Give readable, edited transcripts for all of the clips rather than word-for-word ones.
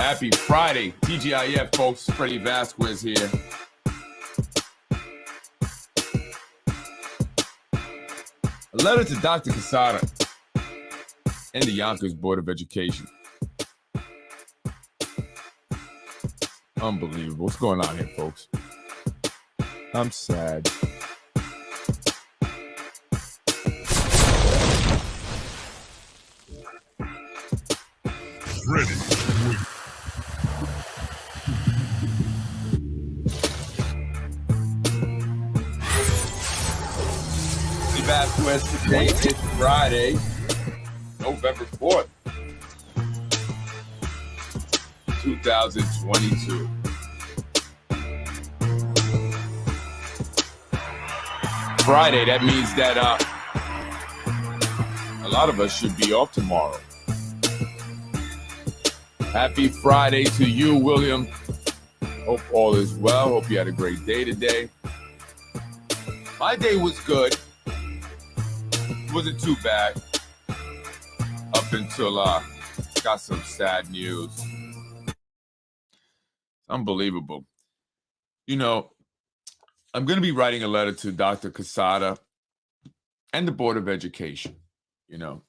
Happy Friday, TGIF, folks. Freddy Vazquez here. A letter to Dr. Quezada and the Yonkers Board of Education. Unbelievable. What's going on here, folks? I'm sad. Freddy. Vazquez, today is Friday, November 4th, 2022. Friday, that means that a lot of us should be off tomorrow. Happy Friday to you, William. Hope all is well. Hope you had a great day today. My day was good. Wasn't too bad up until got some sad news. Unbelievable. You know, I'm going to be writing a letter to Dr. Quezada and the Board of Education, you know,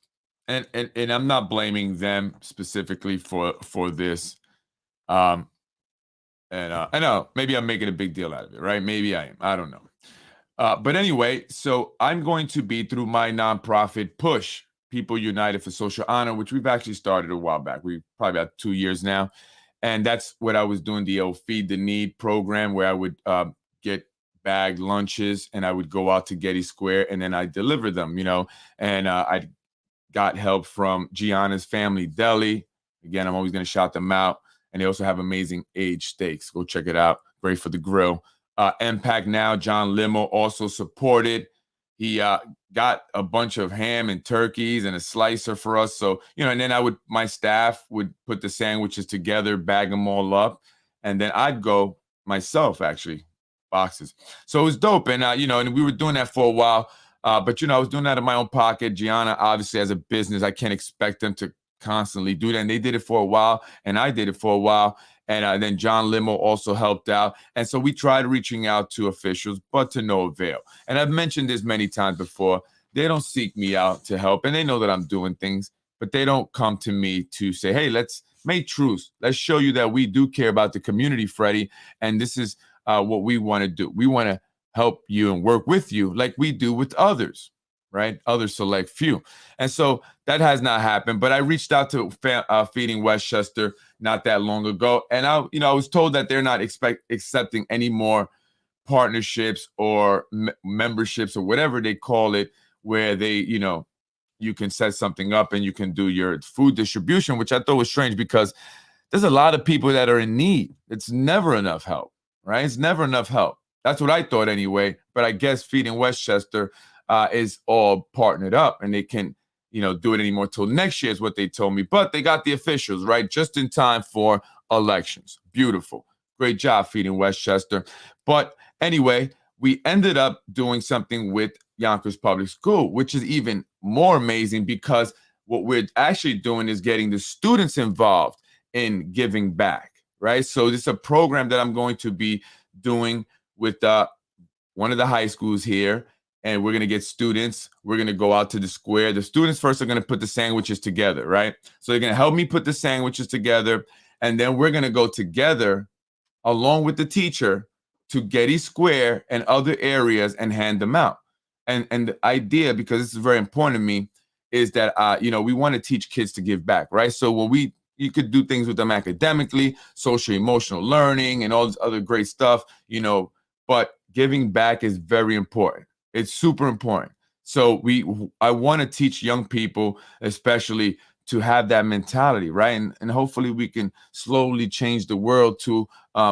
and I'm not blaming them specifically for this. And I know maybe I'm making a big deal out of it, right? Maybe I am. I don't know. But anyway, so I'm going to be through my nonprofit push, People United for Social Honor, which we've actually started a while back. We've probably about 2 years now. And that's what I was doing, the old Feed the Need program, where I would get bagged lunches and I would go out to Getty Square and then I deliver them, you know. And I got help from Gianna's Family Deli. Again, I'm always going to shout them out. And they also have amazing aged steaks. Go check it out. Great for the grill. Impact Now, John Limo also supported. He got a bunch of ham and turkeys and a slicer for us. So, you know, and then my staff would put the sandwiches together, bag them all up. And then I'd go myself, actually, boxes. So it was dope. And, you know, and we were doing that for a while. But, you know, I was doing that in my own pocket. Gianna, obviously, has a business. I can't expect them to constantly do that. And they did it for a while. And I did it for a while. And then John Limo also helped out. And so we tried reaching out to officials, but to no avail. And I've mentioned this many times before. They don't seek me out to help. And they know that I'm doing things, but they don't come to me to say, hey, let's make truce. Let's show you that we do care about the community, Freddie. And this is what we want to do. We want to help you and work with you like we do with others, right? Other select few. And so that has not happened. But I reached out to Feeding Westchester not that long ago. And I was told that they're not accepting any more partnerships or memberships or whatever they call it, where they, you know, you can set something up and you can do your food distribution, which I thought was strange because there's a lot of people that are in need. It's never enough help, right? It's never enough help. That's what I thought anyway. But I guess Feeding Westchester is all partnered up and they can, you know, do it anymore till next year is what they told me. But they got the officials, right, just in time for elections. Beautiful. Great job, Feeding Westchester. But anyway, we ended up doing something with Yonkers Public School, which is even more amazing because what we're actually doing is getting the students involved in giving back, right? So this is a program that I'm going to be doing with one of the high schools here. And we're going to get students. We're going to go out to the square. The students first are going to put the sandwiches together, right? So they're going to help me put the sandwiches together. And then we're going to go together along with the teacher to Getty Square and other areas and hand them out. And the idea, because this is very important to me, is that, you know, we want to teach kids to give back, right? So when you could do things with them academically, social, emotional learning, and all this other great stuff, you know, but giving back is very important. It's super important. So I want to teach young people, especially, to have that mentality, right? And hopefully we can slowly change the world to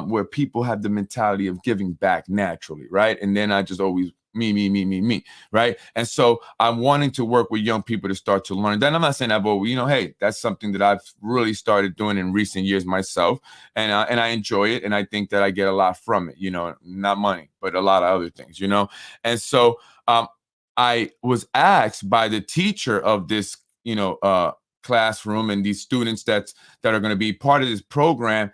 where people have the mentality of giving back naturally, right? And then I just always me, right? And so I'm wanting to work with young people to start to learn. Then I'm not saying that, but, you know, hey, that's something that I've really started doing in recent years myself. And I enjoy it. And I think that I get a lot from it, you know, not money, but a lot of other things, you know? And so I was asked by the teacher of this, you know, classroom and these students that are going to be part of this program,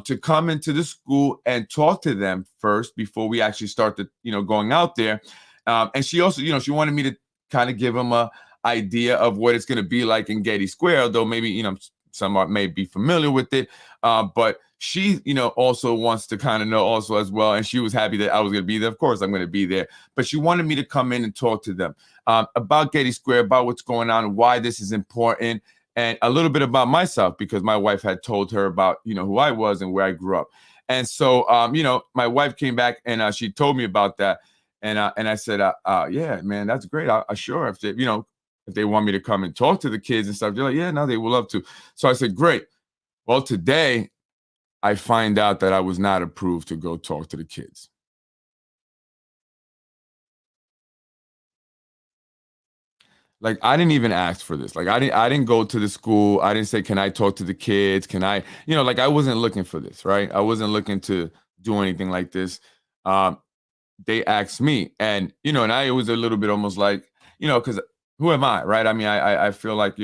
to come into the school and talk to them first before we actually start the, going out there. And she also, she wanted me to kind of give them a idea of what it's going to be like in Getty Square, although maybe, some may be familiar with it. But she, also wants to kind of know also as well. And she was happy that I was going to be there. Of course, I'm going to be there. But she wanted me to come in and talk to them about Getty Square, about what's going on, and why this is important, and a little bit about myself, because my wife had told her about, who I was and where I grew up. And so, my wife came back and she told me about that. And I said, yeah, man, that's great. I sure, if they, if they want me to come and talk to the kids and stuff, they're like, yeah, no, they would love to. So I said, great. Well, today I find out that I was not approved to go talk to the kids. Like, I didn't even ask for this. Like, I didn't go to the school. I didn't say, can I talk to the kids? Can I, like, I wasn't looking for this, right? I wasn't looking to do anything like this. They asked me, and, and I was a little bit almost like, because who am I, right? I mean, I feel like,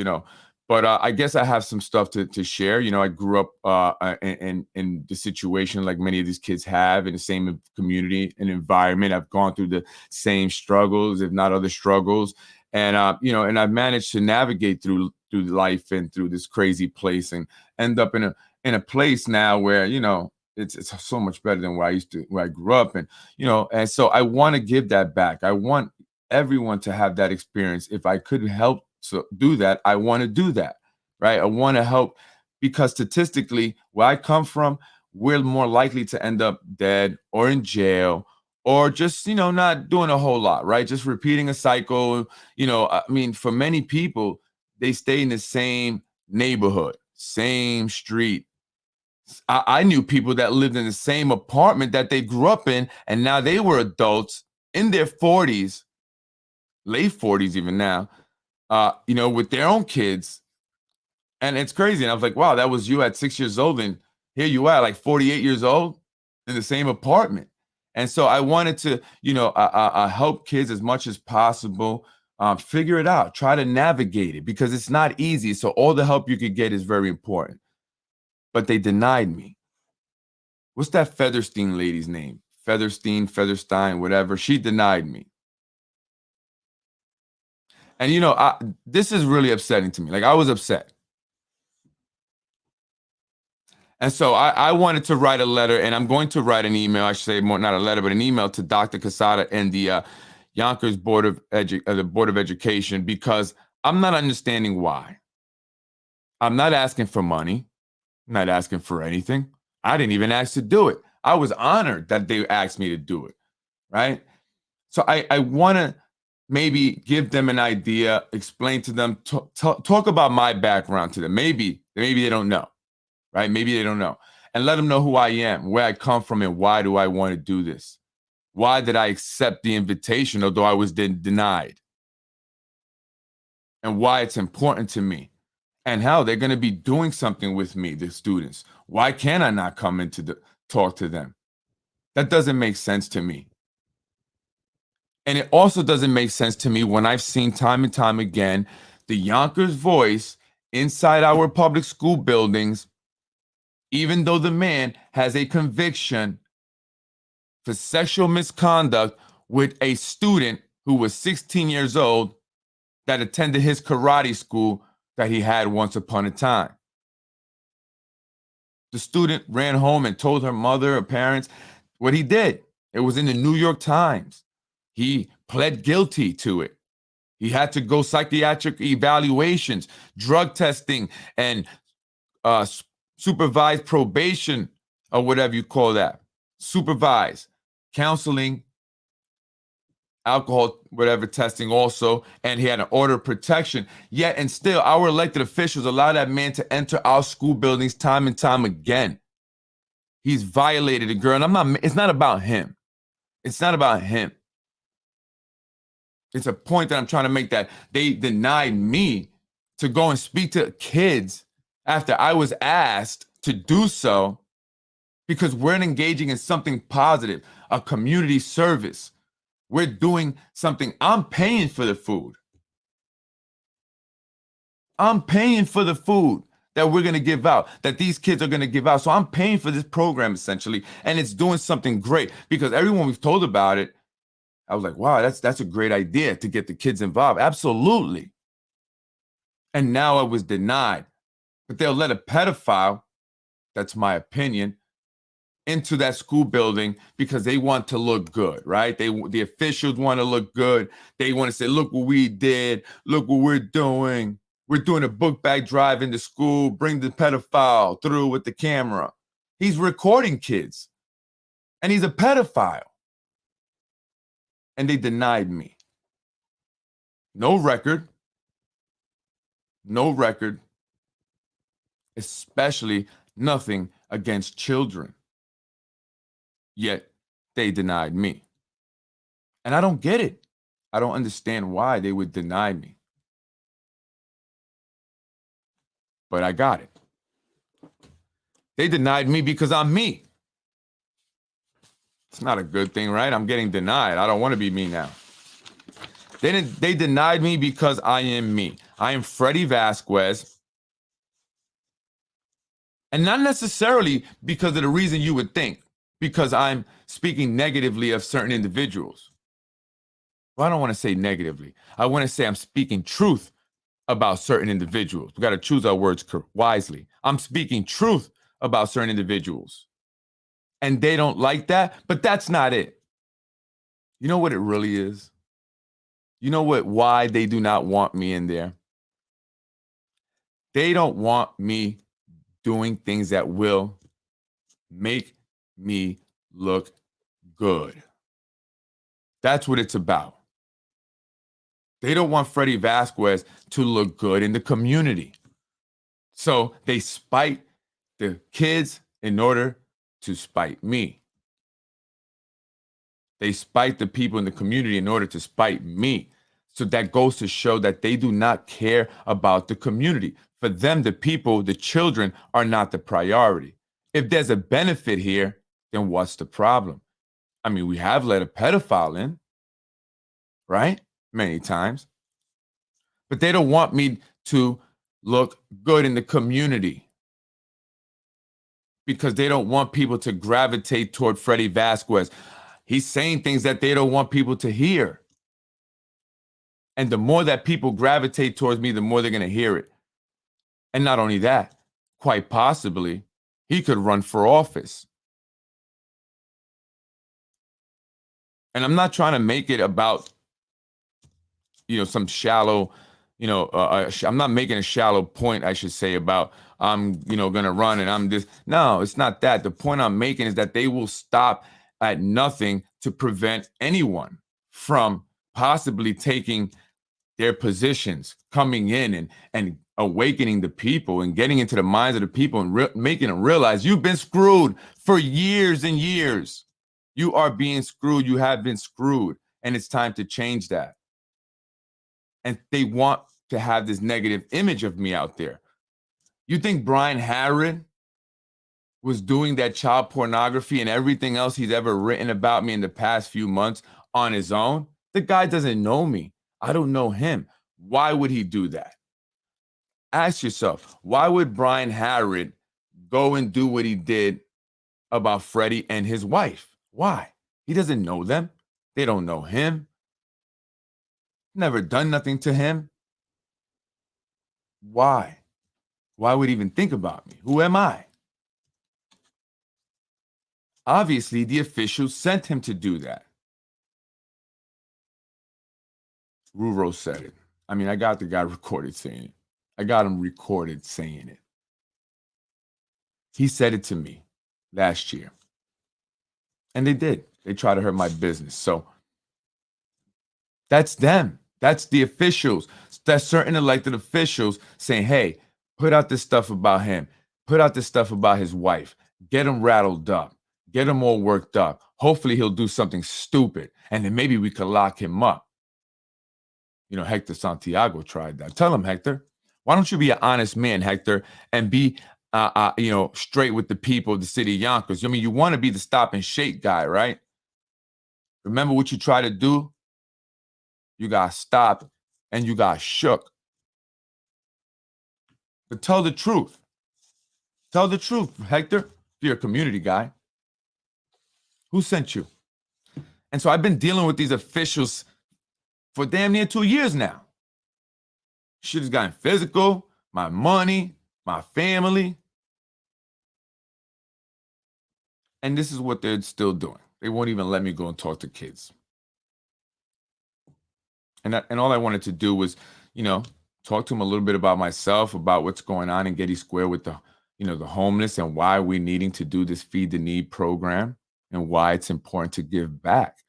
but I guess I have some stuff to share. I grew up in the situation like many of these kids have, in the same community and environment. I've gone through the same struggles, if not other struggles. And, and I've managed to navigate through life and through this crazy place, and end up in a place now where, it's so much better than where I grew up. And, and so I want to give that back. I want everyone to have that experience. If I could help do that, I want to do that, right? I want to help, because statistically, where I come from, we're more likely to end up dead or in jail, or just, not doing a whole lot, right? Just repeating a cycle. I mean, for many people, they stay in the same neighborhood, same street. I knew people that lived in the same apartment that they grew up in, and now they were adults in their 40s, late 40s even now, with their own kids. And it's crazy. And I was like, wow, that was you at 6 years old, and here you are, like 48 years old, in the same apartment. And so I wanted to, help kids as much as possible, figure it out, try to navigate it, because it's not easy. So all the help you could get is very important. But they denied me. What's that Featherstein lady's name? Featherstein, whatever. She denied me. And, this is really upsetting to me. Like, I was upset. And so I wanted to write a letter, and I'm going to write an email. I should say, more, not a letter, but an email to Dr. Quezada and the Yonkers Board of Education, because I'm not understanding why. I'm not asking for money. I'm not asking for anything. I didn't even ask to do it. I was honored that they asked me to do it, right? So I want to maybe give them an idea, explain to them, talk about my background to them. Maybe they don't know. Right? Maybe they don't know. And let them know who I am, where I come from, and why do I want to do this? Why did I accept the invitation, although I was denied? And why it's important to me. And how they're going to be doing something with me, the students. Why can't I not come in to talk to them? That doesn't make sense to me. And it also doesn't make sense to me when I've seen time and time again the Yonkers voice inside our public school buildings, even though the man has a conviction for sexual misconduct with a student who was 16 years old that attended his karate school that he had once upon a time. The student ran home and told her mother or parents what he did. It was in the New York Times. He pled guilty to it. He had to go psychiatric evaluations, drug testing, and supervised probation, or whatever you call that. Supervised counseling, alcohol, whatever, testing also. And he had an order of protection. Yet and still, our elected officials allow that man to enter our school buildings time and time again. He's violated a girl. And it's not about him. It's not about him. It's a point that I'm trying to make, that they denied me to go and speak to kids after I was asked to do so, because we're engaging in something positive, a community service. We're doing something. I'm paying for the food. I'm paying for the food that we're going to give out, that these kids are going to give out. So I'm paying for this program essentially, and it's doing something great because everyone we've told about it, I was like, wow, that's a great idea to get the kids involved. Absolutely. And now I was denied. But they'll let a pedophile, that's my opinion, into that school building because they want to look good, right? The officials want to look good. They want to say, look what we did. Look what we're doing. We're doing a book bag drive into school. Bring the pedophile through with the camera. He's recording kids. And he's a pedophile. And they denied me. No record. No record. Especially nothing against children. Yet they denied me. And I don't get it. I don't understand why they would deny me. But I got it. They denied me because I'm me. It's not a good thing, right? I'm getting denied. I don't want to be me now. They denied me because I am me. I am Freddy Vazquez. And not necessarily because of the reason you would think, because I'm speaking negatively of certain individuals. Well, I don't want to say negatively. I want to say I'm speaking truth about certain individuals. We got to choose our words wisely. I'm speaking truth about certain individuals. And they don't like that, but that's not it. You know what it really is? You know why they do not want me in there? They don't want me doing things that will make me look good. That's what it's about. They don't want Freddy Vazquez to look good in the community. So they spite the kids in order to spite me. They spite the people in the community in order to spite me. So that goes to show that they do not care about the community. For them, the people, the children are not the priority. If there's a benefit here, then what's the problem? I mean, we have let a pedophile in, right? Many times. But they don't want me to look good in the community because they don't want people to gravitate toward Freddy Vazquez. He's saying things that they don't want people to hear. And the more that people gravitate towards me, the more they're going to hear it. And not only that, quite possibly, he could run for office. And I'm not trying to make it about, some shallow, I'm not making a shallow point, I should say, about I'm, going to run and I'm this. No, it's not that. The point I'm making is that they will stop at nothing to prevent anyone from possibly taking their positions, coming in and awakening the people and getting into the minds of the people and making them realize you've been screwed for years and years. You are being screwed. You have been screwed. And it's time to change that. And they want to have this negative image of me out there. You think Brian Harrod was doing that child pornography and everything else he's ever written about me in the past few months on his own? The guy doesn't know me. I don't know him. Why would he do that? Ask yourself, why would Brian Harrod go and do what he did about Freddy and his wife? Why? He doesn't know them. They don't know him. Never done nothing to him. Why? Why would he even think about me? Who am I? Obviously, the officials sent him to do that. Ruro said it. I mean, I got the guy recorded saying it. I got him recorded saying it. He said it to me last year. And they did. They tried to hurt my business. So that's them. That's the officials. That's certain elected officials saying, hey, put out this stuff about him. Put out this stuff about his wife. Get him rattled up. Get him all worked up. Hopefully he'll do something stupid. And then maybe we could lock him up. Hector Santiago tried that. Tell him, Hector, why don't you be an honest man, Hector, and be, straight with the people of the city of Yonkers? I mean, you want to be the stop and shake guy, right? Remember what you try to do? You got stopped and you got shook. But tell the truth. Tell the truth, Hector. If you're a community guy, who sent you? And so I've been dealing with these officials for damn near 2 years now. Shit has gotten physical, my money, my family. And this is what they're still doing. They won't even let me go and talk to kids. And all I wanted to do was, talk to them a little bit about myself, about what's going on in Getty Square with the homeless, and why we're needing to do this Feed the Need program, and why it's important to give back.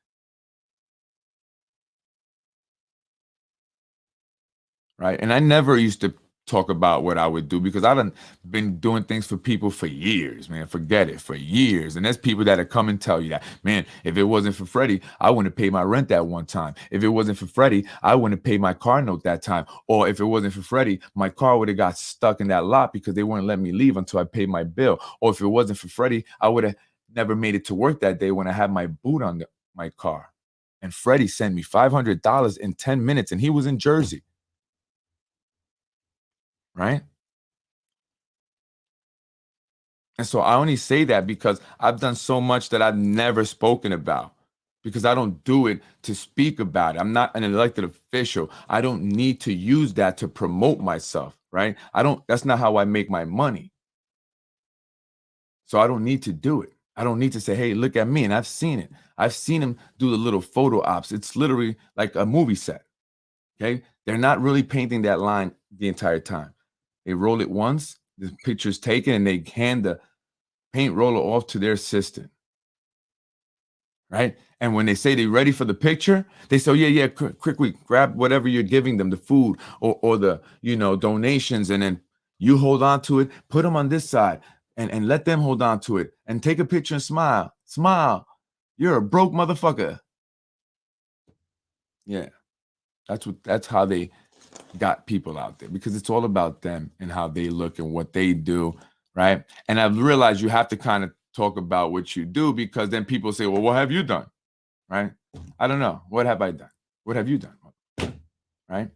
Right. And I never used to talk about what I would do, because I've been doing things for people for years, man. Forget it, for years. And there's people that come and tell you that, man, if it wasn't for Freddy, I wouldn't have paid my rent that one time. If it wasn't for Freddy, I wouldn't have paid my car note that time. Or if it wasn't for Freddy, my car would have got stuck in that lot because they wouldn't let me leave until I paid my bill. Or if it wasn't for Freddy, I would have never made it to work that day when I had my boot on my car. And Freddy sent me $500 in 10 minutes, and he was in Jersey. Right? And so I only say that because I've done so much that I've never spoken about, because I don't do it to speak about it. I'm not an elected official. I don't need to use that to promote myself, right? That's not how I make my money. So I don't need to do it. I don't need to say, hey, look at me. And I've seen it. I've seen them do the little photo ops. It's literally like a movie set. Okay. They're not really painting that line the entire time. They roll it once, the picture's taken, and they hand the paint roller off to their assistant. Right. And when they say they're ready for the picture, they say, oh, yeah, quickly grab whatever you're giving them, the food or the, donations. And then you hold on to it, put them on this side and let them hold on to it and take a picture and smile. Smile. You're a broke motherfucker. Yeah. That's how they got people out there, because it's all about them and how they look and what they do, right? And I've realized you have to kind of talk about what you do, because then people say, well, what have you done? Right? I don't know. What have I done? What have you done? Right?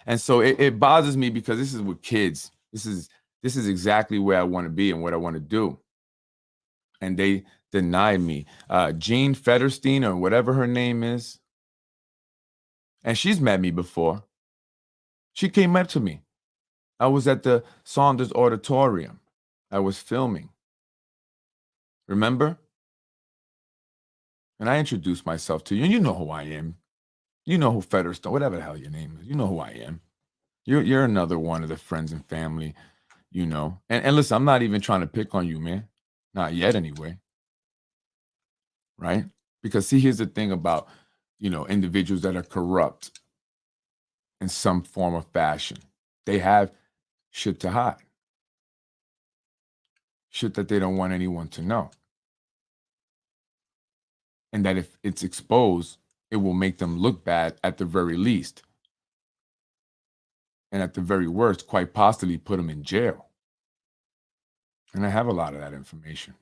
And so it bothers me, because this is with kids. This is exactly where I want to be and what I want to do. And they denied me. Jean Federstein, or whatever her name is. And she's met me before. She came up to me. I was at the Saunders Auditorium. I was filming. Remember? And I introduced myself to you, and you know who I am. You know who Featherstone, whatever the hell your name is. You know who I am. You're another one of the friends and family, And listen, I'm not even trying to pick on you, man. Not yet, anyway. Right? Because see, here's the thing about, individuals that are corrupt in some form or fashion. They have shit to hide. Shit that they don't want anyone to know. And that if it's exposed, it will make them look bad at the very least. And at the very worst, quite possibly put them in jail. And I have a lot of that information.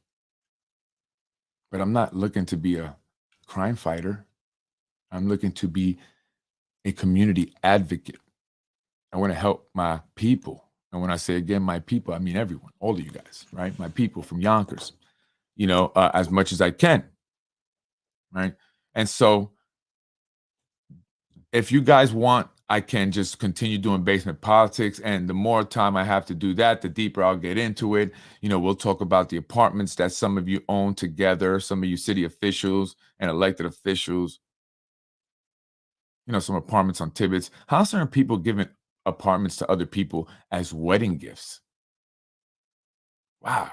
But I'm not looking to be a crime fighter. I'm looking to be a community advocate. I want to help my people. And when I say, again, my people, I mean everyone, all of you guys, right? My people from Yonkers, as much as I can, right? And so if you guys want, I can just continue doing basement politics. And the more time I have to do that, the deeper I'll get into it. We'll talk about the apartments that some of you own together, some of you city officials and elected officials. Some apartments on Tibbetts. How are people giving apartments to other people as wedding gifts? Wow.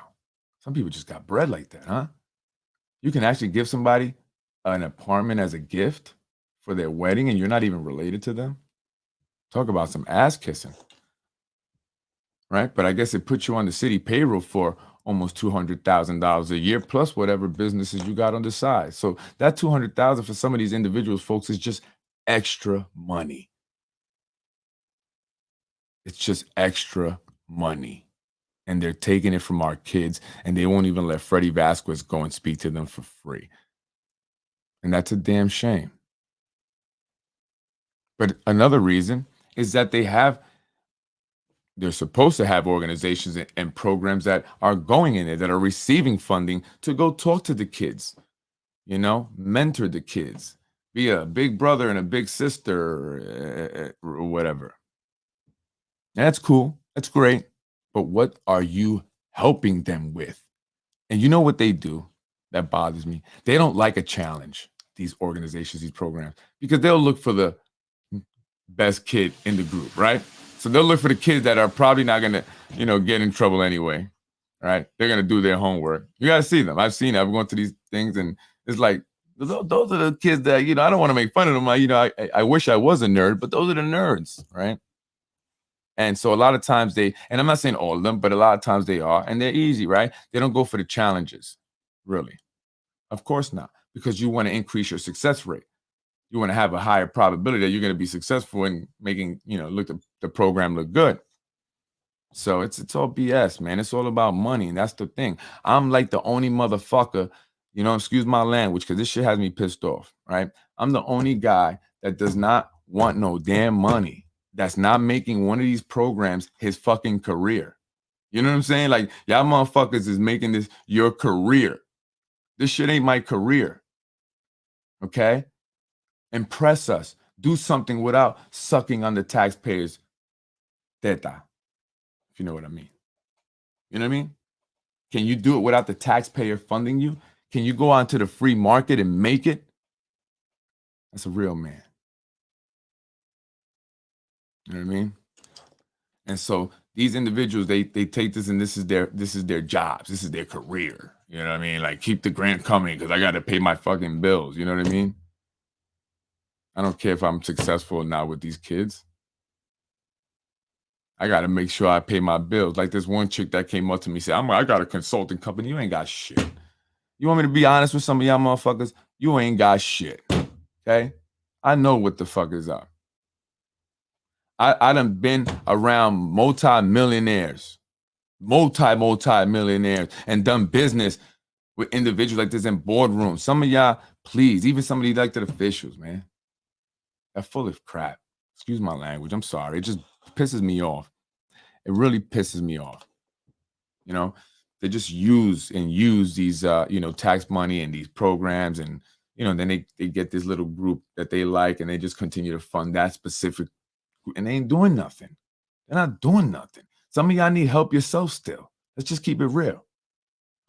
Some people just got bread like that, huh? You can actually give somebody an apartment as a gift for their wedding, and you're not even related to them? Talk about some ass kissing, right? But I guess it puts you on the city payroll for almost $200,000 a year, plus whatever businesses you got on the side. So that $200,000 for some of these individuals, folks, is just extra money. It's just extra money. And they're taking it from our kids, and they won't even let Freddy Vazquez go and speak to them for free. And that's a damn shame. But another reason is that they have they're supposed to have organizations and programs that are going in there, that are receiving funding to go talk to the kids, mentor the kids, be a big brother and a big sister, or whatever. And that's cool. That's great. But what are you helping them with? And you know what they do that bothers me? They don't like a challenge, these organizations, these programs, because they'll look for the best kid in the group, right? So they'll look for the kids that are probably not going to, get in trouble anyway, right? They're going to do their homework. You got to see them. I've seen it. I've gone to these things, and it's like, those are the kids that, I don't want to make fun of them. I wish I was a nerd, but those are the nerds, right? And so a lot of times and I'm not saying all of them, but a lot of times they are, and they're easy, right? They don't go for the challenges, really. Of course not, because you want to increase your success rate. You want to have a higher probability that you're going to be successful in making, the program look good. So it's all BS, man. It's all about money, and that's the thing. I'm like the only motherfucker, excuse my language, because this shit has me pissed off, right? I'm the only guy that does not want no damn money, that's not making one of these programs his fucking career. You know what I'm saying? Like, y'all motherfuckers is making this your career. This shit ain't my career. Okay? Impress us. Do something without sucking on the taxpayers' teta, if you know what I mean. You know what I mean? Can you do it without the taxpayer funding you? Can you go onto the free market and make it? That's a real man. You know what I mean? And so these individuals, they take this, and this is their jobs. This is their career. You know what I mean? Like, keep the grant coming because I got to pay my fucking bills. You know what I mean? I don't care if I'm successful or not with these kids. I got to make sure I pay my bills. Like this one chick that came up to me and said, I got a consulting company. You ain't got shit. You want me to be honest with some of y'all motherfuckers? You ain't got shit. Okay? I know what the fuck is up. I done been around multi-millionaires, and done business with individuals like this in boardrooms. Some of y'all, please, even some of the elected officials, man, they're full of crap. Excuse my language. I'm sorry. It just pisses me off. It really pisses me off. They just use these, tax money and these programs, and, then they get this little group that they like, and they just continue to fund that specific group, and they ain't doing nothing. They're not doing nothing. Some of y'all need help yourself still. Let's just keep it real.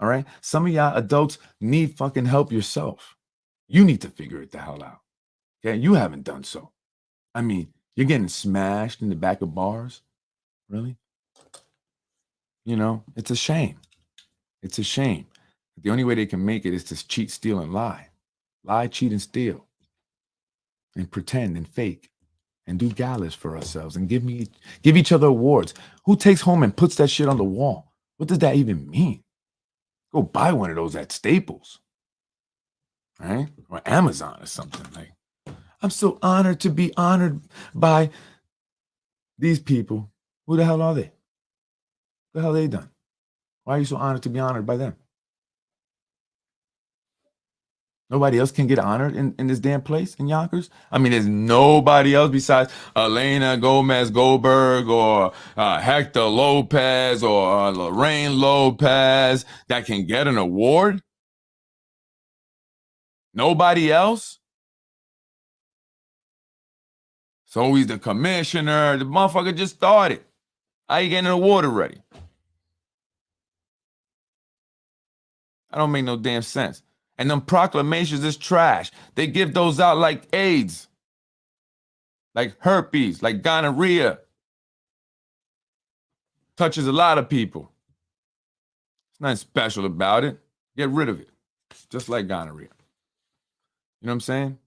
All right? Some of y'all adults need fucking help yourself. You need to figure it the hell out. Okay? You haven't done so. I mean, you're getting smashed in the back of bars. Really? It's a shame. It's a shame. The only way they can make it is to cheat, steal, and lie. Lie, cheat, and steal. And pretend and fake. And do galas for ourselves. And give each other awards. Who takes home and puts that shit on the wall? What does that even mean? Go buy one of those at Staples. Right? Or Amazon or something. Like, I'm so honored to be honored by these people. Who the hell are they? What the hell they done? Why are you so honored to be honored by them? Nobody else can get honored in this damn place in Yonkers? I mean, there's nobody else besides Elena Gomez Goldberg or Hector Lopez or Lorraine Lopez that can get an award? Nobody else? So he's the commissioner. The motherfucker just started. How you getting an award already? I don't make no damn sense. And them proclamations is trash. They give those out like AIDS, like herpes, like gonorrhea. Touches a lot of people. It's nothing special about it. Get rid of it. Just like gonorrhea. You know what I'm saying?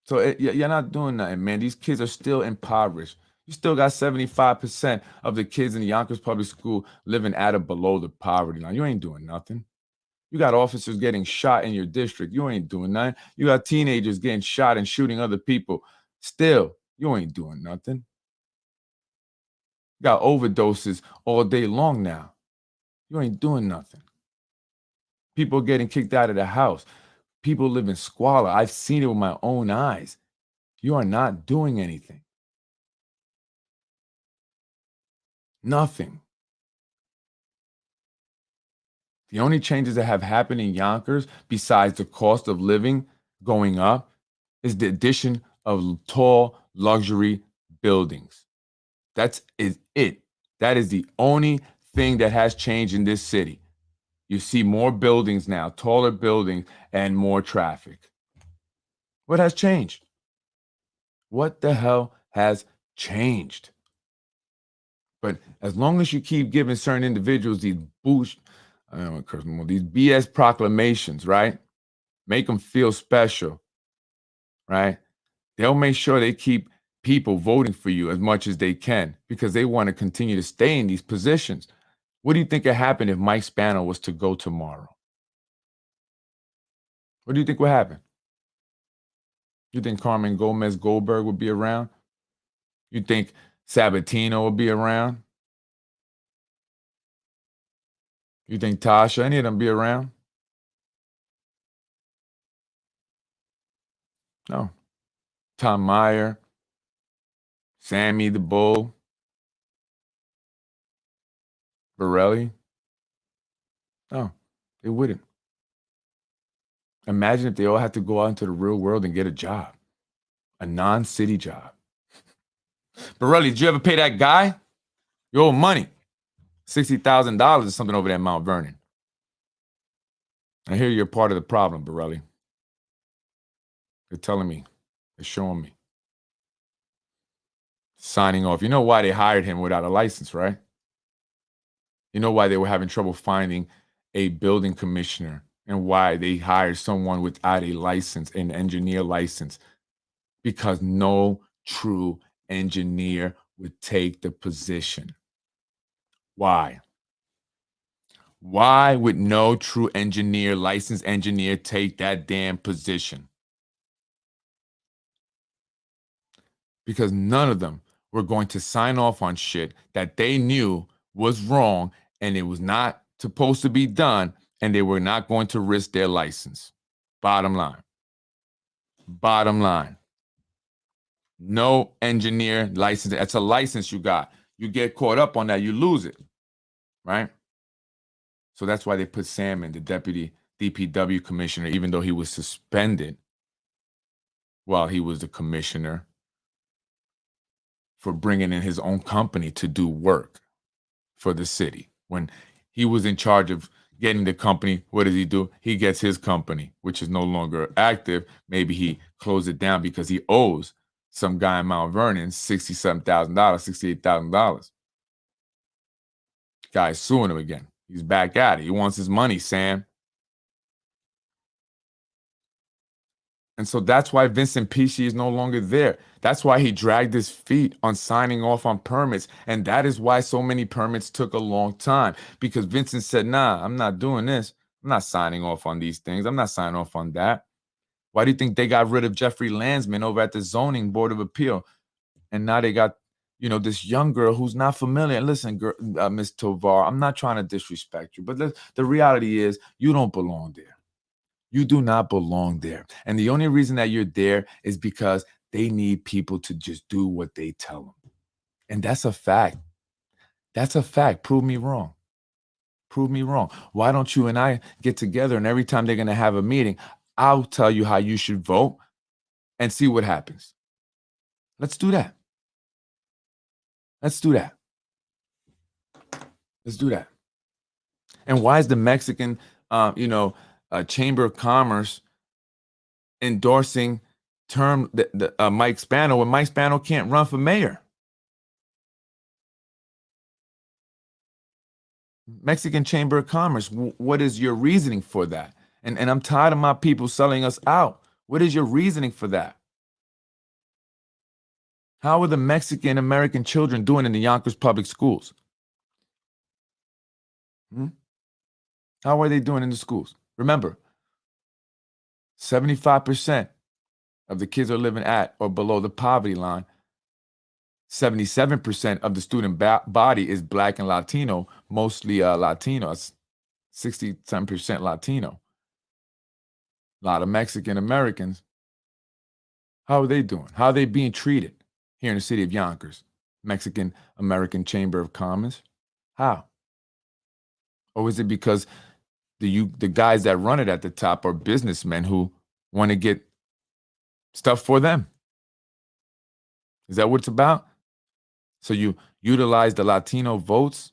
So you're not doing nothing, man. These kids are still impoverished. You still got 75% of the kids in the Yonkers Public School living at or below the poverty line. You ain't doing nothing. You got officers getting shot in your district. You ain't doing nothing. You got teenagers getting shot and shooting other people. Still, you ain't doing nothing. You got overdoses all day long now. You ain't doing nothing. People getting kicked out of the house. People live in squalor. I've seen it with my own eyes. You are not doing anything. Nothing. The only changes that have happened in Yonkers, besides the cost of living going up, is the addition of tall luxury buildings. That's is it. That is the only thing that has changed in this city. You see more buildings now, taller buildings, and more traffic. What has changed? What the hell has changed? But as long as you keep giving certain individuals these boost, I don't want to curse more, these BS proclamations, right? Make them feel special, right? They'll make sure they keep people voting for you as much as they can because they want to continue to stay in these positions. What do you think would happen if Mike Spano was to go tomorrow? What do you think would happen? You think Carmen Gomez Goldberg would be around? You think Sabatino would be around? You think Tasha, any of them be around? No. Tom Meyer, Sammy the Bull, Borelli? No, they wouldn't. Imagine if they all had to go out into the real world and get a job, a non-city job. Borelli, did you ever pay that guy? You owe money. $60,000 or something over there in Mount Vernon. I hear you're part of the problem, Borelli. They're telling me. They're showing me. Signing off. You know why they hired him without a license, right? You know why they were having trouble finding a building commissioner and why they hired someone without a license, an engineer license, because no true engineer would take the position. Why? Why would no true engineer, licensed engineer, take that damn position? Because none of them were going to sign off on shit that they knew was wrong and it was not supposed to be done, and they were not going to risk their license. Bottom line. Bottom line. No engineer license. That's a license you got. You get caught up on that, you lose it. Right? So that's why they put Sam in, the deputy DPW commissioner, even though he was suspended while he was the commissioner for bringing in his own company to do work for the city. When he was in charge of getting the company, what does he do? He gets his company, which is no longer active. Maybe he closed it down because he owes some guy in Mount Vernon $67,000, $68,000. Guy's suing him again. He's back at it. He wants his money, Sam. And so that's why Vincent Pesci is no longer there. That's why he dragged his feet on signing off on permits. And that is why so many permits took a long time. Because Vincent said, nah, I'm not doing this. I'm not signing off on these things. I'm not signing off on that. Why do you think they got rid of Jeffrey Landsman over at the Zoning Board of Appeal? And now they got, this young girl who's not familiar. Listen, girl, Miss Tovar, I'm not trying to disrespect you, but the reality is you don't belong there. You do not belong there. And the only reason that you're there is because they need people to just do what they tell them. And that's a fact. That's a fact. Prove me wrong. Prove me wrong. Why don't you and I get together, and every time they're going to have a meeting, I'll tell you how you should vote and see what happens. Let's do that. Let's do that. Let's do that. And why is the Mexican, Chamber of Commerce endorsing Mike Spano when Mike Spano can't run for mayor? Mexican Chamber of Commerce, what is your reasoning for that? And I'm tired of my people selling us out. What is your reasoning for that? How are the Mexican American children doing in the Yonkers public schools? How are they doing in the schools? Remember, 75% of the kids are living at or below the poverty line. 77% of the student body is Black and Latino, mostly Latinos, 60-some% Latino. A lot of Mexican Americans. How are they doing? How are they being treated here in the city of Yonkers? Mexican American Chamber of Commerce? How? Or is it because the guys that run it at the top are businessmen who want to get stuff for them? Is that what it's about? So you utilize the Latino votes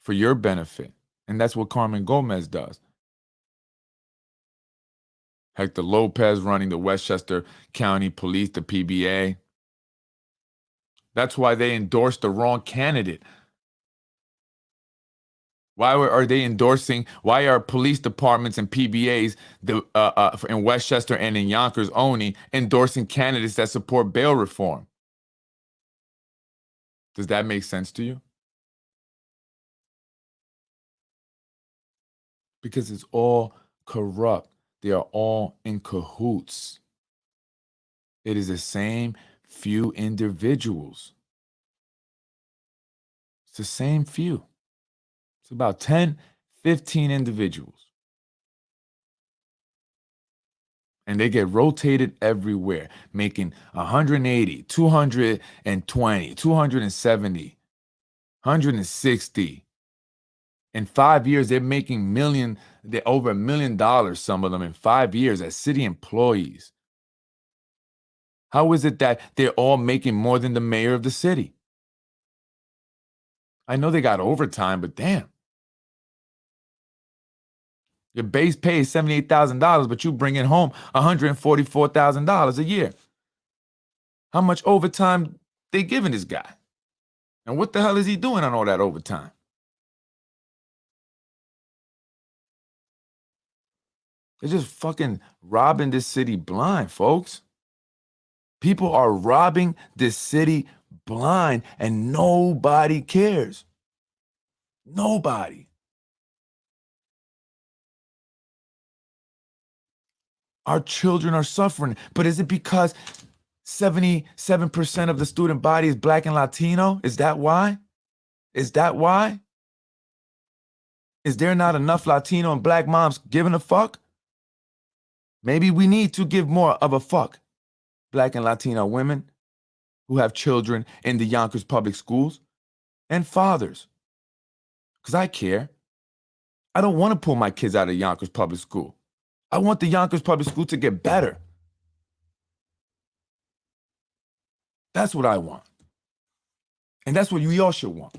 for your benefit. And that's what Carmen Gomez does. Hector Lopez running the Westchester County Police, the PBA. That's why they endorsed the wrong candidate. Why are they endorsing? Why are police departments and PBAs in Westchester and in Yonkers only endorsing candidates that support bail reform? Does that make sense to you? Because it's all corrupt. They are all in cahoots. It is the same few individuals. It's the same few. It's about 10, 15 individuals. And they get rotated everywhere, making 180, 220, 270, 160. In 5 years, they're making they're over $1 million, some of them, in 5 years as city employees. How is it that they're all making more than the mayor of the city? I know they got overtime, but damn. Your base pay is $78,000, but you bring in home $144,000 a year. How much overtime they giving this guy? And what the hell is he doing on all that overtime? They're just fucking robbing this city blind, folks. People are robbing this city blind and nobody cares. Nobody. Our children are suffering. But is it because 77% of the student body is Black and Latino? Is that why? Is that why? Is there not enough Latino and Black moms giving a fuck? Maybe we need to give more of a fuck. Black and Latino women who have children in the Yonkers public schools and fathers. Because I care. I don't want to pull my kids out of Yonkers public school. I want the Yonkers public school to get better. That's what I want. And that's what we all should want.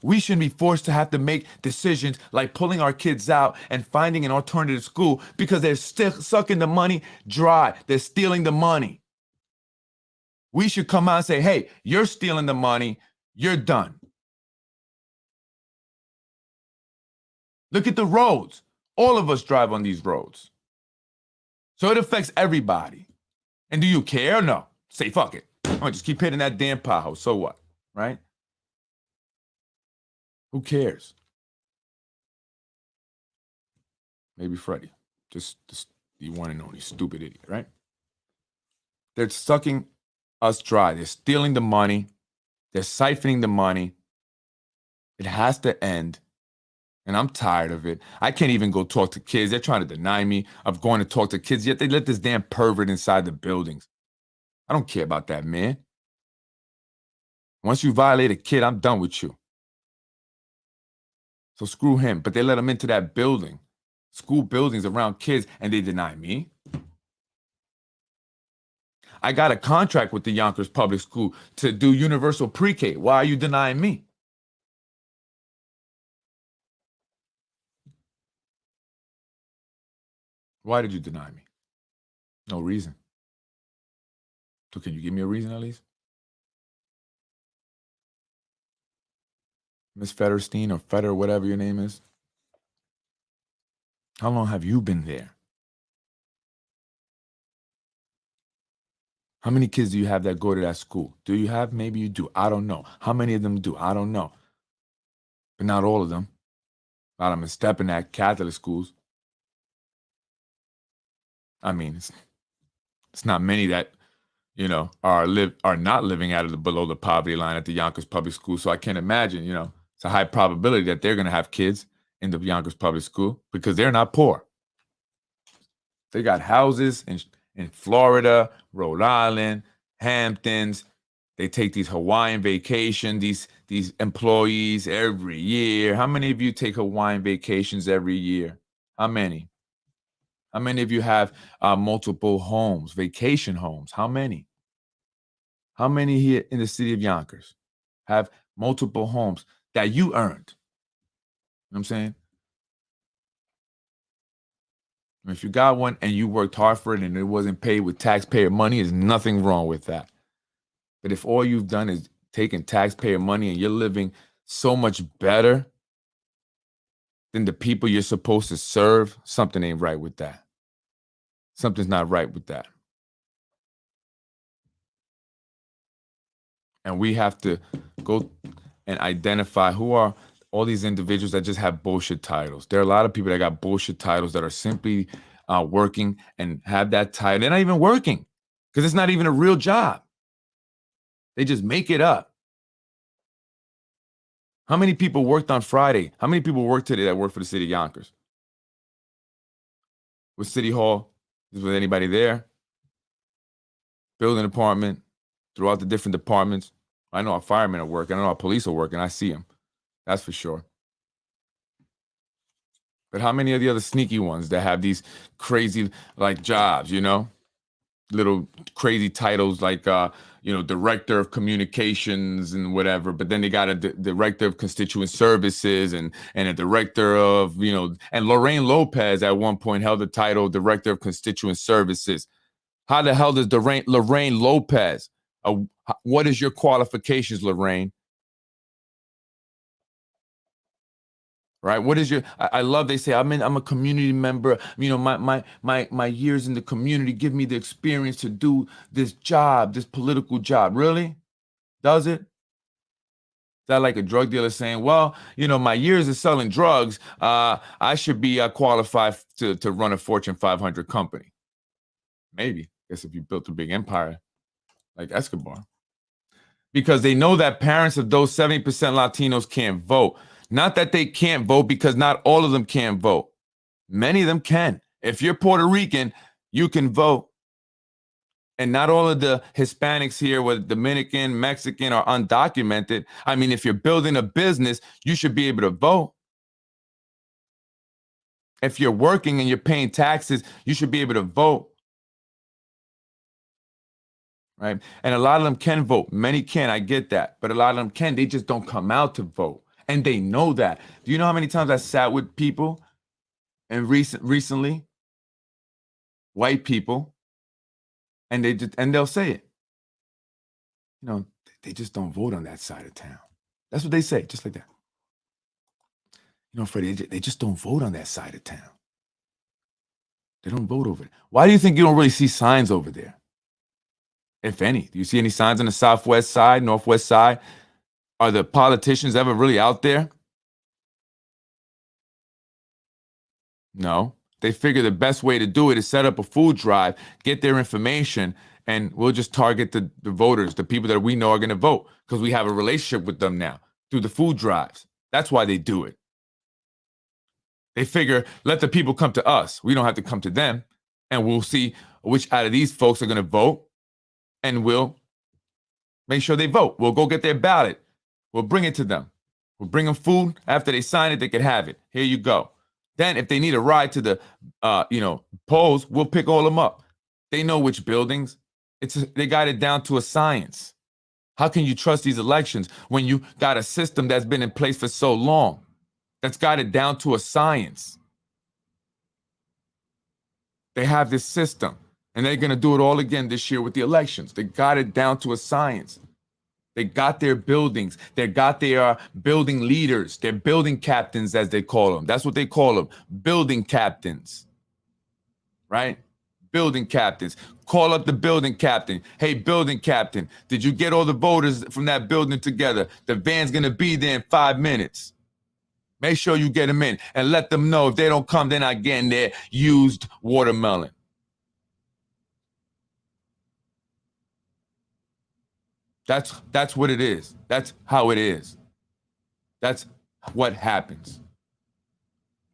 We shouldn't be forced to have to make decisions like pulling our kids out and finding an alternative school because they're still sucking the money dry. They're stealing the money. We should come out and say, hey, you're stealing the money. You're done. Look at the roads. All of us drive on these roads. So it affects everybody. And do you care or no? Say, fuck it. I'm just keep hitting that damn pothole. So what? Right? Who cares? Maybe Freddy. Just the one and only stupid idiot, right? They're sucking us dry. They're stealing the money. They're siphoning the money. It has to end. And I'm tired of it. I can't even go talk to kids. They're trying to deny me of going to talk to kids, yet they let this damn pervert inside the buildings. I don't care about that, man. Once you violate a kid, I'm done with you. So screw him. But they let him into that building, school buildings around kids, and they deny me. I got a contract with the Yonkers Public School to do universal pre-K. Why are you denying me? Why did you deny me? No reason. So can you give me a reason at least? Miss Federstein or Feder, whatever your name is. How long have you been there? How many kids do you have that go to that school? Do you have? Maybe you do. I don't know. How many of them do? I don't know. But not all of them. A lot of them are stepping at Catholic schools. I mean, it's not many that, are not living out of below the poverty line at the Yonkers Public School. So I can't imagine, it's a high probability that they're going to have kids in the Yonkers Public School because they're not poor. They got houses in Florida, Rhode Island, Hamptons. They take these Hawaiian vacations, these employees every year. How many of you take Hawaiian vacations every year? How many? How many of you have multiple homes, vacation homes? How many? How many here in the city of Yonkers have multiple homes that you earned? You know what I'm saying? If you got one and you worked hard for it and it wasn't paid with taxpayer money, there's nothing wrong with that. But if all you've done is taken taxpayer money and you're living so much better than the people you're supposed to serve, something ain't right with that. Something's not right with that. And we have to go and identify who are all these individuals that just have bullshit titles. There are a lot of people that got bullshit titles that are simply working and have that title. They're not even working because it's not even a real job. They just make it up. How many people worked on Friday? How many people worked today that work for the city of Yonkers? With City Hall? Was anybody there? Building department, throughout the different departments. I know our firemen are working. I know our police are working. I see them. That's for sure. But how many of the other sneaky ones that have these crazy like jobs, you know? Little crazy titles like director of communications and whatever, but then they got a director of constituent services and a director of, and Lorraine Lopez at one point held the title director of constituent services. How the hell does Lorraine Lopez, what is your qualifications, Lorraine? Right? What is your? I love. They say I'm a community member. My years in the community give me the experience to do this job, this political job. Really? Does it? Is that like a drug dealer saying, "Well, my years of selling drugs, I should be qualified to run a Fortune 500 company." Maybe. I guess if you built a big empire like Escobar, because they know that parents of those 70% Latinos can't vote. Not that they can't vote, because not all of them can vote. Many of them can. If you're Puerto Rican, you can vote. And not all of the Hispanics here, whether Dominican, Mexican, are undocumented. I mean, if you're building a business, you should be able to vote. If you're working and you're paying taxes, you should be able to vote. Right? And a lot of them can vote. Many can, I get that. But a lot of them can. They just don't come out to vote. And they know that. Do you know how many times I sat with people and recently, white people, and they'll say it. They just don't vote on that side of town. That's what they say, just like that. Freddie, they just don't vote on that side of town. They don't vote over it. Why do you think you don't really see signs over there? If any, do you see any signs on the southwest side, northwest side? Are the politicians ever really out there? No. They figure the best way to do it is set up a food drive, get their information, and we'll just target the voters, the people that we know are going to vote, because we have a relationship with them now through the food drives. That's why they do it. They figure, let the people come to us. We don't have to come to them. And we'll see which out of these folks are going to vote, and we'll make sure they vote. We'll go get their ballot. We'll bring it to them. We'll bring them food. After they sign it, they can have it. Here you go. Then if they need a ride to the, polls, we'll pick all them up. They know which buildings. They got it down to a science. How can you trust these elections when you got a system that's been in place for so long, that's got it down to a science? They have this system, and they're going to do it all again this year with the elections. They got it down to a science. They got their buildings. They got their building leaders. Their building captains, as they call them. That's what they call them, building captains. Right? Building captains. Call up the building captain. Hey, building captain, did you get all the voters from that building together? The van's going to be there in 5 minutes. Make sure you get them in and let them know if they don't come, they're not getting their used watermelon. That's what it is. That's how it is. That's what happens.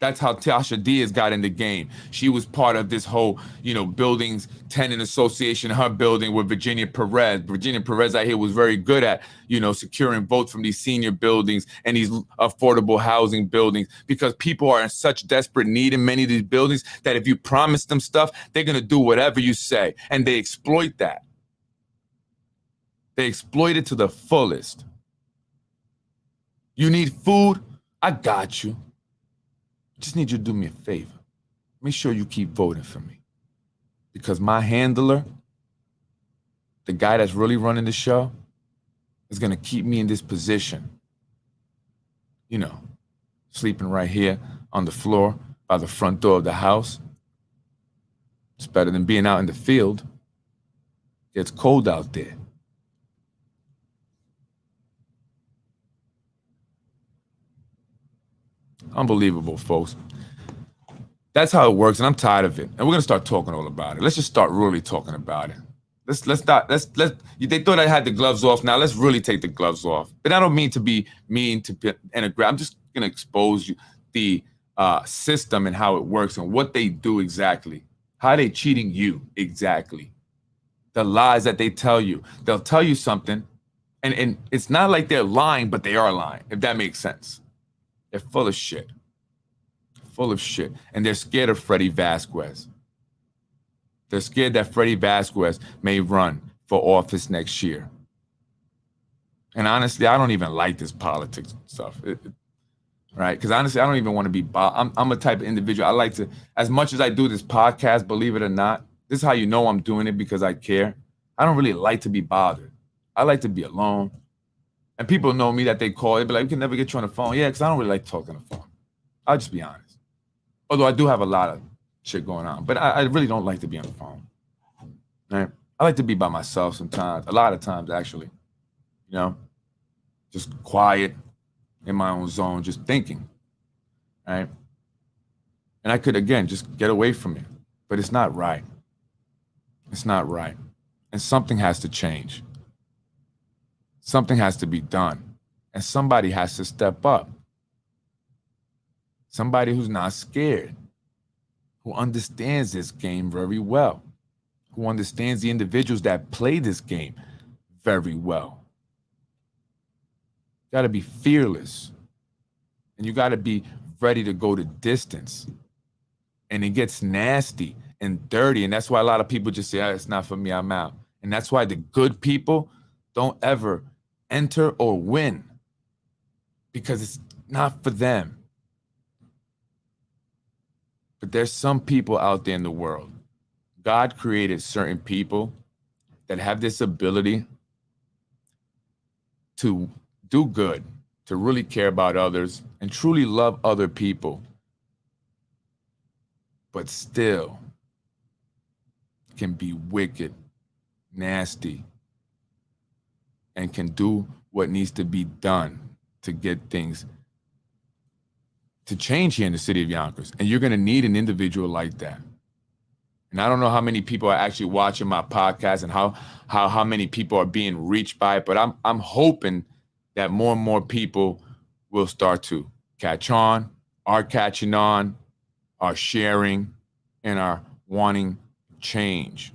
That's how Tasha Diaz got in the game. She was part of this whole, buildings tenant association, her building with Virginia Perez. Virginia Perez, I hear, was very good at, securing votes from these senior buildings and these affordable housing buildings, because people are in such desperate need in many of these buildings that if you promise them stuff, they're going to do whatever you say. And they exploit that. They exploit it to the fullest. You need food? I got you. Just need you to do me a favor. Make sure you keep voting for me. Because my handler, the guy that's really running the show, is going to keep me in this position. Sleeping right here on the floor by the front door of the house. It's better than being out in the field. It's cold out there. Unbelievable, folks. That's how it works, and I'm tired of it. And we're gonna start talking all about it. Let's just start really talking about it. They thought I had the gloves off. Now let's really take the gloves off. But I don't mean to be mean and aggressive. I'm just gonna expose you the system and how it works and what they do exactly. How they cheating you exactly. The lies that they tell you. They'll tell you something, and it's not like they're lying, but they are lying, if that makes sense. They're full of shit. Full of shit. And they're scared of Freddy Vazquez. They're scared that Freddy Vazquez may run for office next year. And honestly, I don't even like this politics stuff. Right? Because honestly, I don't even want to be I'm a type of individual. I like to, as much as I do this podcast, believe it or not, this is how you know I'm doing it, because I care. I don't really like to be bothered. I like to be alone. And people know me that they call. They be like, we can never get you on the phone. Yeah, because I don't really like talking on the phone. I'll just be honest. Although I do have a lot of shit going on. But I really don't like to be on the phone. Right? I like to be by myself sometimes. A lot of times, actually. Just quiet in my own zone, just thinking. Right? And I could, again, just get away from it. But it's not right. It's not right. And something has to change. Something has to be done. And somebody has to step up. Somebody who's not scared, who understands this game very well, who understands the individuals that play this game very well. You got to be fearless. And you got to be ready to go the distance. And it gets nasty and dirty. And that's why a lot of people just say, it's not for me, I'm out. And that's why the good people don't ever enter or win, because it's not for them. But there's some people out there in the world. God created certain people that have this ability to do good, to really care about others and truly love other people, but still can be wicked, nasty, and can do what needs to be done to get things to change here in the city of Yonkers. And you're going to need an individual like that. And I don't know how many people are actually watching my podcast and how many people are being reached by it, but I'm hoping that more and more people will start to catch on, are catching on, are sharing, and are wanting change.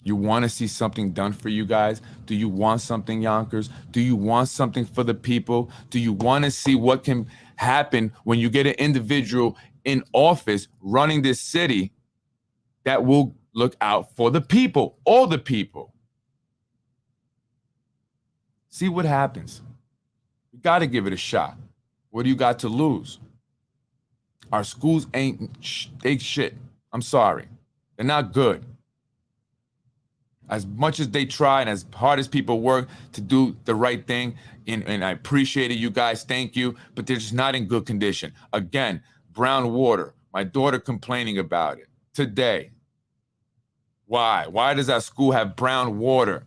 You want to see something done for you guys? Do you want something, Yonkers? Do you want something for the people? Do you want to see what can happen when you get an individual in office running this city that will look out for the people, all the people? See what happens. You got to give it a shot. What do you got to lose? Our schools ain't shit. I'm sorry. They're not good. As much as they try and as hard as people work to do the right thing, and I appreciate it, you guys, thank you, but they're just not in good condition. Again, brown water, my daughter complaining about it today. Why? Why does our school have brown water?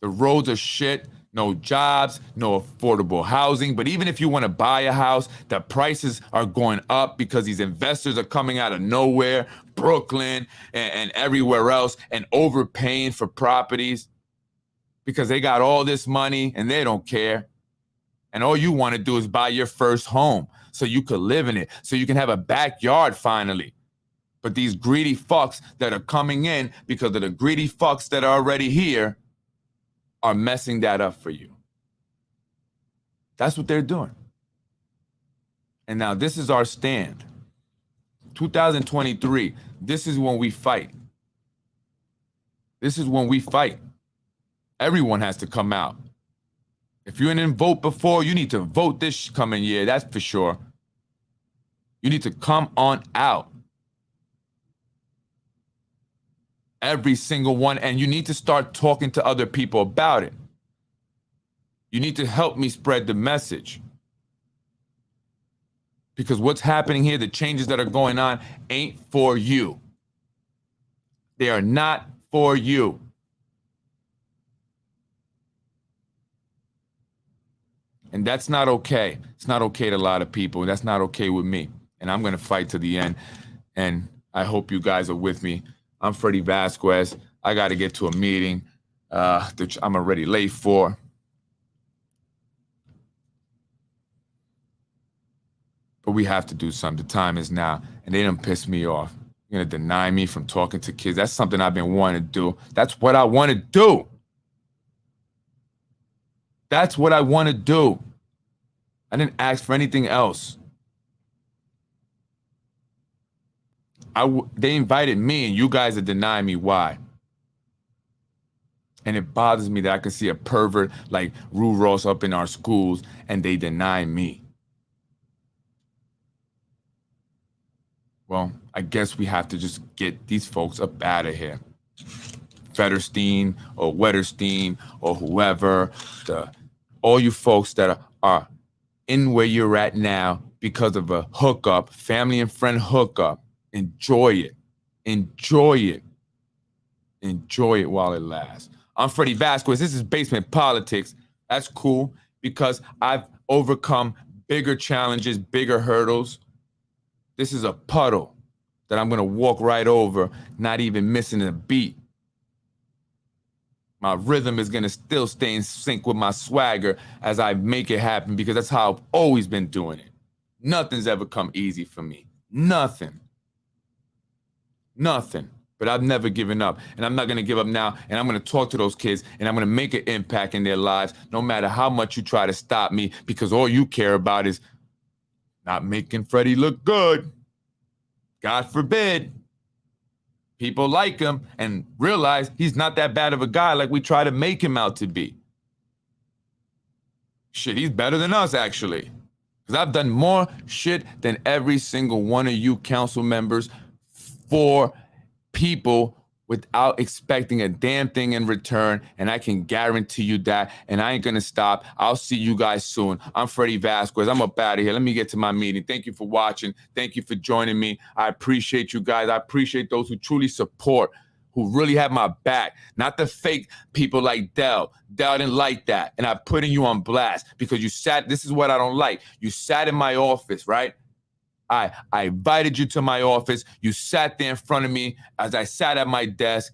The roads are shit. No jobs, no affordable housing. But even if you want to buy a house, the prices are going up because these investors are coming out of nowhere, Brooklyn and everywhere else, and overpaying for properties because they got all this money and they don't care. And all you want to do is buy your first home so you could live in it, so you can have a backyard finally. But these greedy fucks that are coming in because of the greedy fucks that are already here are messing that up for you. That's what they're doing. And now this is our stand. 2023, this is when we fight. This is when we fight. Everyone has to come out. If you didn't vote before, you need to vote this coming year, that's for sure. You need to come on out. Every single one, and you need to start talking to other people about it. You need to help me spread the message. Because what's happening here, the changes that are going on, ain't for you. They are not for you. And that's not okay. It's not okay to a lot of people. That's not okay with me. And I'm going to fight to the end. And I hope you guys are with me. I'm Freddy Vazquez. I got to get to a meeting that I'm already late for. But we have to do something. The time is now. And they done piss me off. You're going to deny me from talking to kids. That's something I've been wanting to do. That's what I want to do. That's what I want to do. I didn't ask for anything else. They invited me, and you guys are denying me. Why? And it bothers me that I can see a pervert like Rue Ross up in our schools, and they deny me. Well, I guess we have to just get these folks up out of here. Federstein or Wetterstein or whoever, all you folks that are in where you're at now because of a hookup, family and friend hookup, enjoy it. Enjoy it. Enjoy it while it lasts. I'm Freddy Vazquez. This is Basement Politics. That's cool because I've overcome bigger challenges, bigger hurdles. This is a puddle that I'm going to walk right over, not even missing a beat. My rhythm is going to still stay in sync with my swagger as I make it happen because that's how I've always been doing it. Nothing's ever come easy for me. Nothing. Nothing. But I've never given up. And I'm not going to give up now. And I'm going to talk to those kids and I'm going to make an impact in their lives no matter how much you try to stop me because all you care about is not making Freddy look good. God forbid. People like him and realize he's not that bad of a guy like we try to make him out to be. Shit, he's better than us, actually. Because I've done more shit than every single one of you council members for people without expecting a damn thing in return. And I can guarantee you that. And I ain't going to stop. I'll see you guys soon. I'm Freddy Vazquez. I'm up out of here. Let me get to my meeting. Thank you for watching. Thank you for joining me. I appreciate you guys. I appreciate those who truly support, who really have my back. Not the fake people like Dell. Dell didn't like that. And I'm putting you on blast because you sat, this is what I don't like. You sat in my office, right? I invited you to my office. You sat there in front of me as I sat at my desk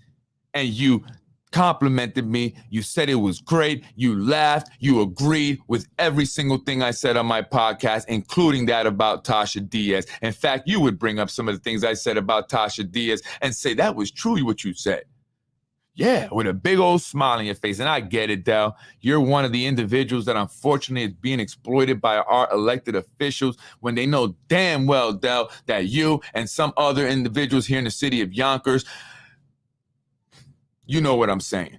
and you complimented me. You said it was great. You laughed. You agreed with every single thing I said on my podcast, including that about Tasha Diaz. In fact, you would bring up some of the things I said about Tasha Diaz and say that was true what you said. Yeah, with a big old smile on your face. And I get it, Del. You're one of the individuals that unfortunately is being exploited by our elected officials when they know damn well, Del, that you and some other individuals here in the city of Yonkers, you know what I'm saying.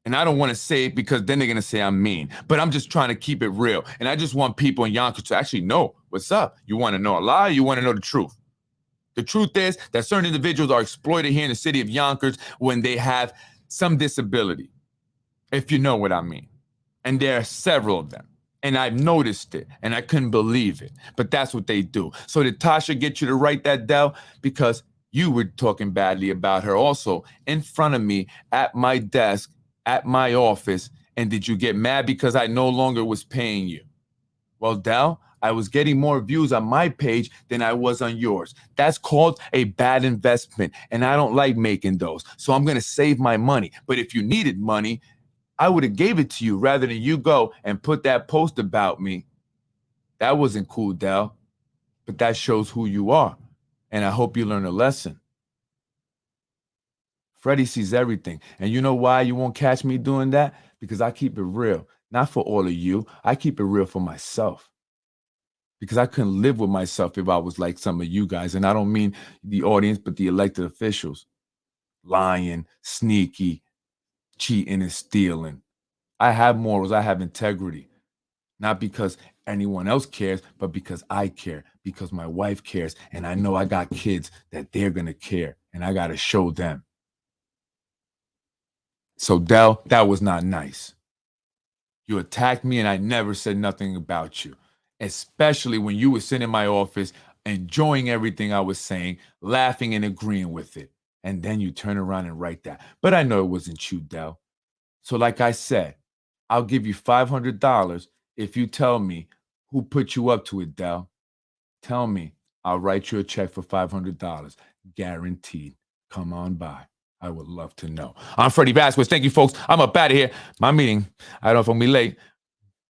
And I don't want to say it because then they're going to say I'm mean. But I'm just trying to keep it real. And I just want people in Yonkers to actually know what's up. You want to know a lie? You want to know the truth? The truth is that certain individuals are exploited here in the city of Yonkers when they have some disability, if you know what I mean. And there are several of them. And I've noticed it, and I couldn't believe it. But that's what they do. So did Tasha get you to write that, Del? Because you were talking badly about her also in front of me at my desk, at my office. And did you get mad because I no longer was paying you? Well, Del, I was getting more views on my page than I was on yours. That's called a bad investment, and I don't like making those. So I'm going to save my money. But if you needed money, I would have gave it to you rather than you go and put that post about me. That wasn't cool, Del, but that shows who you are. And I hope you learn a lesson. Freddy sees everything. And you know why you won't catch me doing that? Because I keep it real. Not for all of you. I keep it real for myself. Because I couldn't live with myself if I was like some of you guys. And I don't mean the audience, but the elected officials. Lying, sneaky, cheating, and stealing. I have morals. I have integrity. Not because anyone else cares, but because I care. Because my wife cares. And I know I got kids that they're going to care. And I got to show them. So, Del, that was not nice. You attacked me and I never said nothing about you, especially when you were sitting in my office enjoying everything I was saying, laughing and agreeing with it. And then you turn around and write that. But I know it wasn't you, Del. So like I said, I'll give you $500 if you tell me who put you up to it, Del. Tell me, I'll write you a check for $500. Guaranteed. Come on by. I would love to know. I'm Freddy Vazquez. Thank you, folks. I'm up out of here. My meeting, I don't know if I'm going to be late,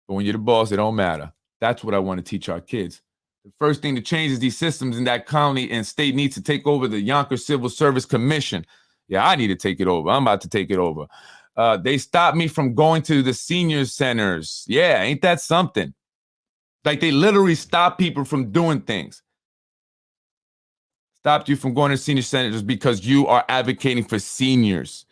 but when you're the boss, it don't matter. That's what I want to teach our kids. The first thing to change is these systems in that county and state needs to take over the Yonkers Civil Service Commission. Yeah, I need to take it over. I'm about to take it over. They stopped me from going to the senior centers. Yeah, ain't that something? Like they literally stop people from doing things. Stopped you from going to senior centers because you are advocating for seniors.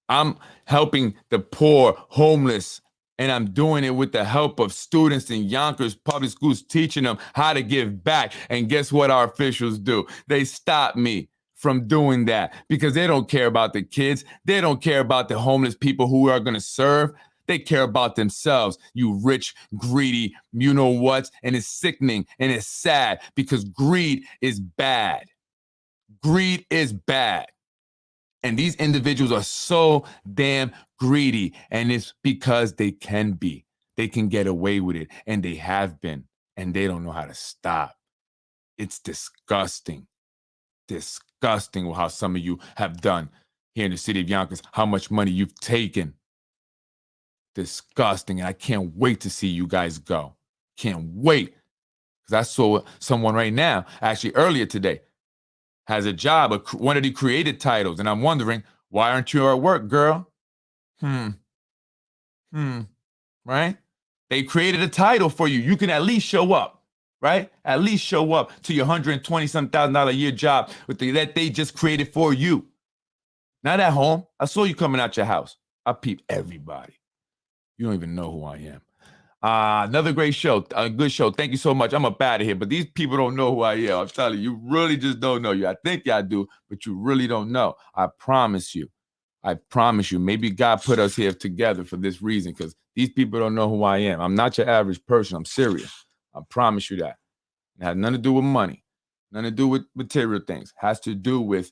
I'm helping the poor, homeless, and I'm doing it with the help of students in Yonkers public schools, teaching them how to give back. And guess what our officials do? They stop me from doing that because they don't care about the kids. They don't care about the homeless people who are going to serve. They care about themselves, you rich, greedy, you know what? And it's sickening and it's sad because greed is bad. Greed is bad. And these individuals are so damn greedy. And it's because they can be. They can get away with it. And they have been. And they don't know how to stop. It's disgusting. Disgusting how some of you have done here in the city of Yonkers, how much money you've taken. Disgusting. And I can't wait to see you guys go. Can't wait. Because I saw someone right now, actually earlier today, has a job, one of the created titles. And I'm wondering, why aren't you at work, girl? Right? They created a title for you. You can at least show up, right? At least show up to your $120,000 a year job that they just created for you. Not at home. I saw you coming out your house. I peep everybody. You don't even know who I am. Another great show, a good show. Thank you so much. I'm up out of here, but these people don't know who I am. I'm telling you, you really just don't know you. I think y'all do, but you really don't know. I promise you. I promise you. Maybe God put us here together for this reason, because these people don't know who I am. I'm not your average person. I'm serious. I promise you that. It has nothing to do with money, nothing to do with material things. It has to do with,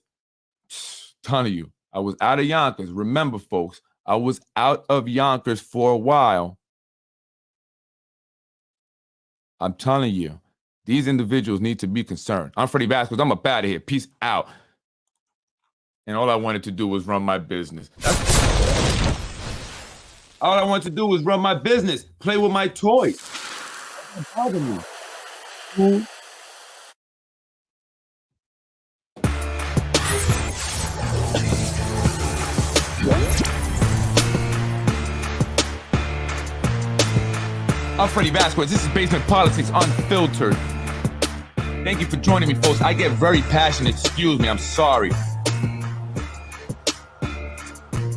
telling you, I was out of Yonkers. Remember, folks, I was out of Yonkers for a while. I'm telling you, these individuals need to be concerned. I'm Freddy Vazquez. I'm up out of here. Peace out. And all I wanted to do was run my business. All I wanted to do was run my business, play with my toys. Don't bother me. Cool. I'm Freddy Vazquez. This is Basement Politics Unfiltered. Thank you for joining me, folks. I get very passionate. Excuse me. I'm sorry.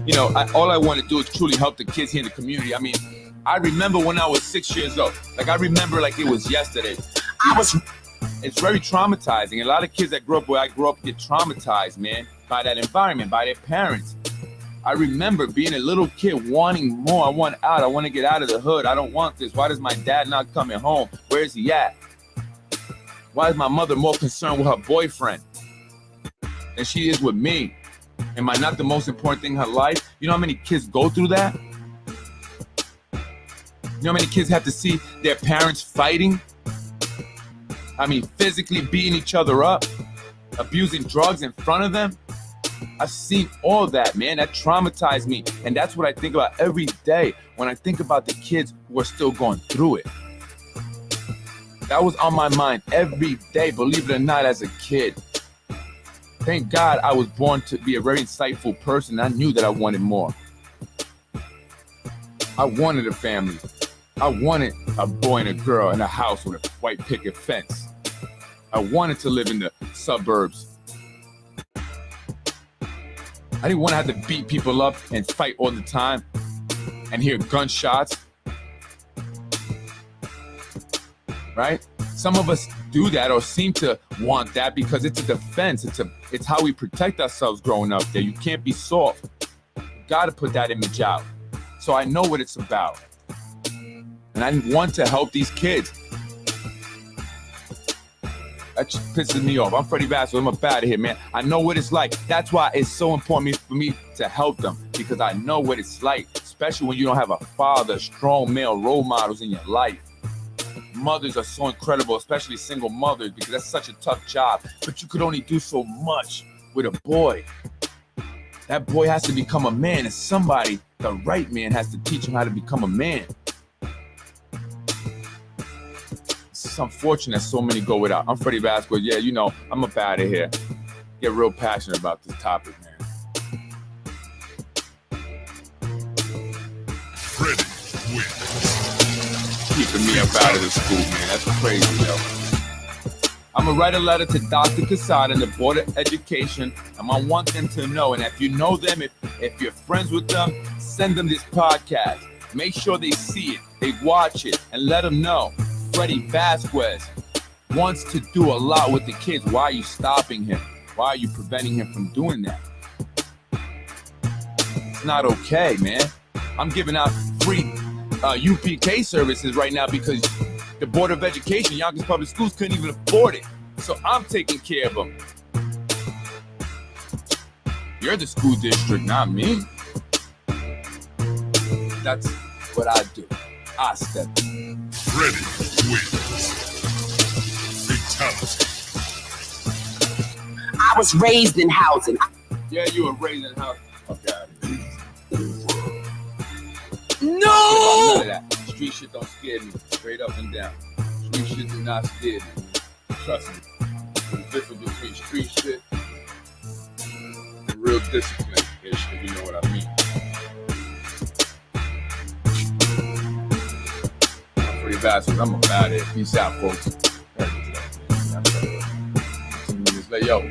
You know, all I want to do is truly help the kids here in the community. I mean, I remember when I was 6 years old. Like, I remember like it was yesterday. It's very traumatizing. And a lot of kids that grew up where I grew up get traumatized, man, by that environment, by their parents. I remember being a little kid wanting more. I want out. I want to get out of the hood. I don't want this. Why does my dad not coming home? Where is he at? Why is my mother more concerned with her boyfriend than she is with me? Am I not the most important thing in her life? You know how many kids go through that? You know how many kids have to see their parents fighting? I mean, physically beating each other up, abusing drugs in front of them. I've seen all that, man. That traumatized me. And that's what I think about every day when I think about the kids who are still going through it. That was on my mind every day, believe it or not, as a kid. Thank God I was born to be a very insightful person. I knew that I wanted more. I wanted a family. I wanted a boy and a girl in a house with a white picket fence. I wanted to live in the suburbs. I didn't want to have to beat people up and fight all the time and hear gunshots. Right? Some of us do that or seem to want that because it's a defense. It's how we protect ourselves growing up there. You can't be soft. You got to put that image out. So I know what it's about. And I want to help these kids. That just pisses me off. I'm Freddy Vazquez. I'm up out of here, man. I know what it's like. That's why it's so important for me to help them, because I know what it's like, especially when you don't have a father, strong male role models in your life. Mothers are so incredible, especially single mothers, because that's such a tough job. But you could only do so much with a boy. That boy has to become a man, and somebody, the right man, has to teach him how to become a man. It's unfortunate so many go without. I'm Freddy Vazquez. Yeah, you know, I'm up out of here. Get real passionate about this topic, man. Freddy wins. Keeping me up out of the school, man. That's crazy, yo. I'm going to write a letter to Dr. Quezada and the Board of Education. And I want them to know. And if you know them, if you're friends with them, send them this podcast. Make sure they see it, they watch it, and let them know. Freddy Vazquez wants to do a lot with the kids. Why are you stopping him? Why are you preventing him from doing that? It's not okay, man. I'm giving out free UPK services right now because the Board of Education, Yonkers Public Schools, couldn't even afford it. So I'm taking care of them. You're the school district, not me. That's what I do. I step in. Freddy wins. Fatality. I was raised in housing. Yeah, you were raised in housing. Okay. No! None of that. Street shit don't scare me. Straight up and down. Street shit do not scare me. Trust me. The difference between street shit and real discipline, if you know what I mean. I'm Freddy Vazquez. I'm about it. Peace out, folks. 10 minutes later, yo.